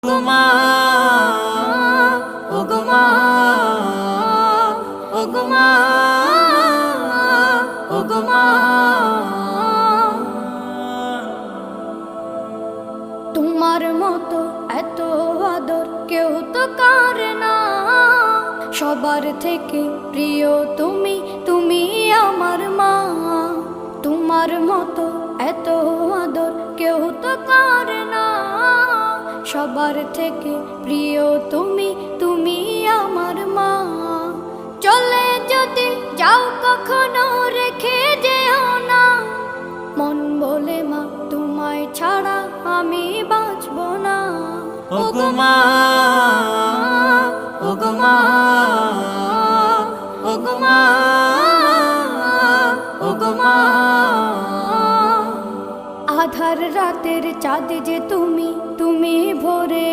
ওগো মা, ওগো মা, ওগো মা। তোমার মতো এত আদর কেউ তো করে না, সবার থেকে প্রিয় তুমি, তুমি আমার মা। তোমার মতো এত আদর কেউ তো করে না, সবার থেকে প্রিয় তুমি, তুমি আমার মা। চলে যদি যাও কখনো রেখে যেও না, মন বলে মা তোমায় ছাড়া আমি বাঁচব না। ওগো মা, ওগো মা, ওগো মা, ওগো মা। আধার রাতের চাঁদ যে তুমি, তুমি ভোরে